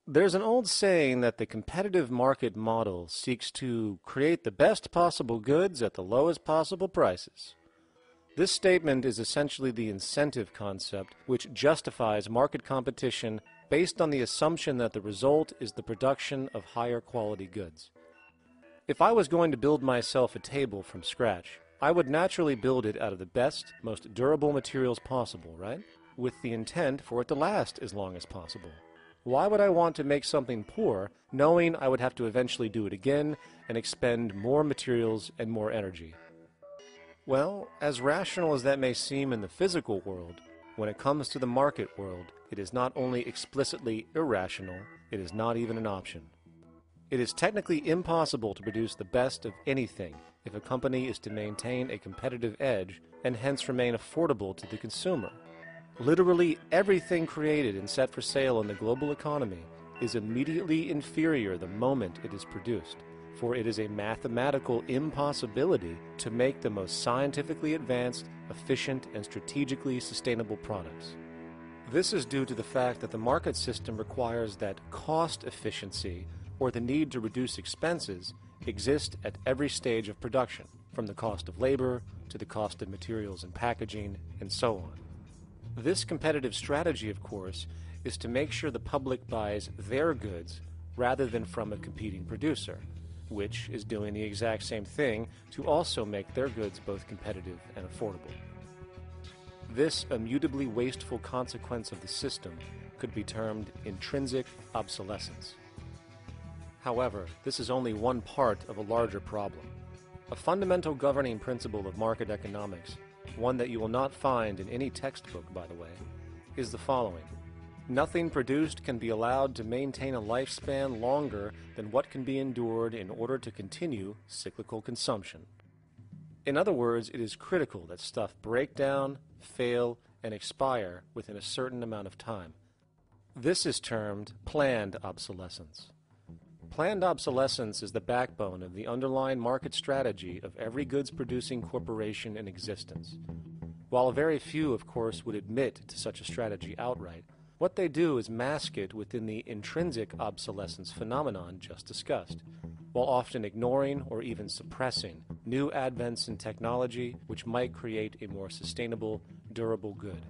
There's an old saying that the competitive market model seeks to create the best possible goods at the lowest possible prices. This statement is essentially the incentive concept which justifies market competition based on the assumption that the result is the production of higher quality goods. If I was going to build myself a table from scratch, I would naturally build it out of the best, most durable materials possible, right? With the intent for it to last as long as possible. Why would I want to make something poor, knowing I would have to eventually do it again and expend more materials and more energy? Well, as rational as that may seem in the physical world, when it comes to the market world, it is not only explicitly irrational, it is not even an option. It is technically impossible to produce the best of anything if a company is to maintain a competitive edge and hence remain affordable to the consumer. Literally everything created and set for sale in the global economy is immediately inferior the moment it is produced, for it is a mathematical impossibility to make the most scientifically advanced, efficient, and strategically sustainable products. This is due to the fact that the market system requires that cost efficiency, or the need to reduce expenses, exist at every stage of production, from the cost of labor to the cost of materials and packaging, and so on. This competitive strategy, of course, is to make sure the public buys their goods rather than from a competing producer, which is doing the exact same thing to also make their goods both competitive and affordable. This immutably wasteful consequence of the system could be termed intrinsic obsolescence. However, this is only one part of a larger problem. A fundamental governing principle of market economics, one that you will not find in any textbook, by the way, is the following. Nothing produced can be allowed to maintain a lifespan longer than what can be endured in order to continue cyclical consumption. In other words, it is critical that stuff break down, fail, and expire within a certain amount of time. This is termed planned obsolescence. Planned obsolescence is the backbone of the underlying market strategy of every goods-producing corporation in existence. While very few, of course, would admit to such a strategy outright, what they do is mask it within the intrinsic obsolescence phenomenon just discussed, while often ignoring or even suppressing new advents in technology which might create a more sustainable, durable good.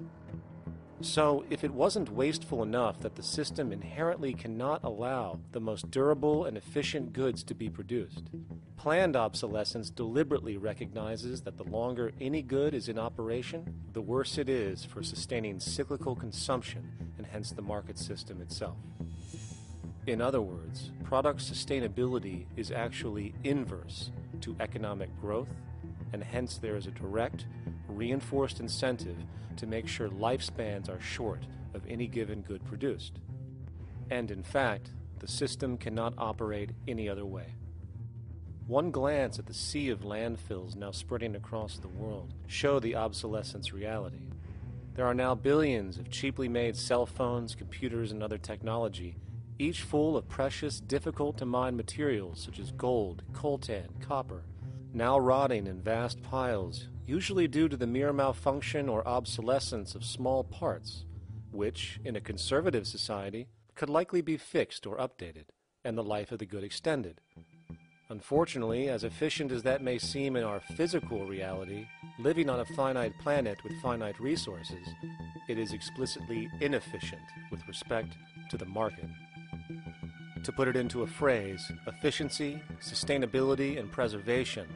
So, if it wasn't wasteful enough that the system inherently cannot allow the most durable and efficient goods to be produced, planned obsolescence deliberately recognizes that the longer any good is in operation, the worse it is for sustaining cyclical consumption and hence the market system itself. In other words, product sustainability is actually inverse to economic growth, and hence there is a direct, reinforced incentive to make sure lifespans are short of any given good produced. And in fact, the system cannot operate any other way. One glance at the sea of landfills now spreading across the world show the obsolescence reality. There are now billions of cheaply made cell phones, computers, and other technology, each full of precious, difficult-to-mine materials such as gold, coltan, copper, now rotting in vast piles, usually due to the mere malfunction or obsolescence of small parts, which, in a conservative society, could likely be fixed or updated, and the life of the good extended. Unfortunately, as efficient as that may seem in our physical reality, living on a finite planet with finite resources, it is explicitly inefficient with respect to the market. To put it into a phrase, efficiency, sustainability, and preservation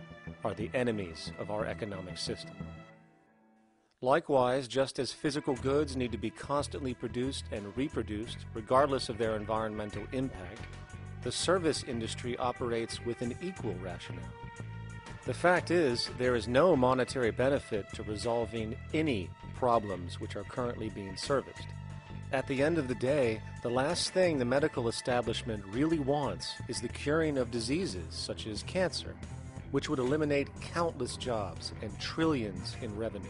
are the enemies of our economic system. Likewise, just as physical goods need to be constantly produced and reproduced, regardless of their environmental impact, the service industry operates with an equal rationale. The fact is, there is no monetary benefit to resolving any problems which are currently being serviced. At the end of the day, the last thing the medical establishment really wants is the curing of diseases such as cancer, which would eliminate countless jobs and trillions in revenue.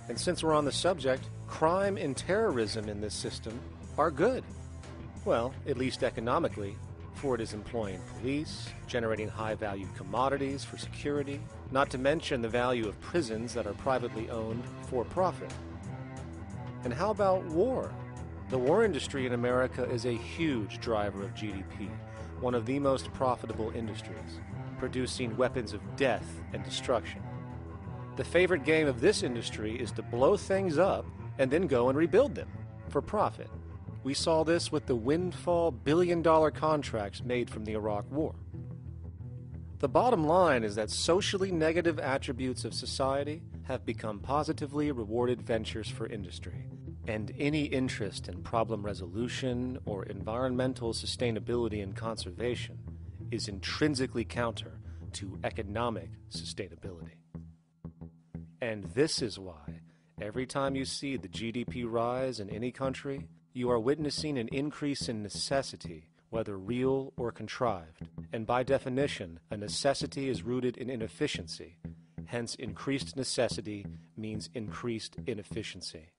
And since we're on the subject, crime and terrorism in this system are good. Well, at least economically, for it is employing police, generating high-valued commodities for security, not to mention the value of prisons that are privately owned for profit. And how about war? The war industry in America is a huge driver of GDP, one of the most profitable industries, producing weapons of death and destruction. The favorite game of this industry is to blow things up and then go and rebuild them for profit. We saw this with the windfall billion-dollar contracts made from the Iraq War. The bottom line is that socially negative attributes of society have become positively rewarded ventures for industry, and any interest in problem resolution or environmental sustainability and conservation is intrinsically counter to economic sustainability. And this is why, every time you see the GDP rise in any country, you are witnessing an increase in necessity, whether real or contrived. And by definition, a necessity is rooted in inefficiency. Hence, increased necessity means increased inefficiency.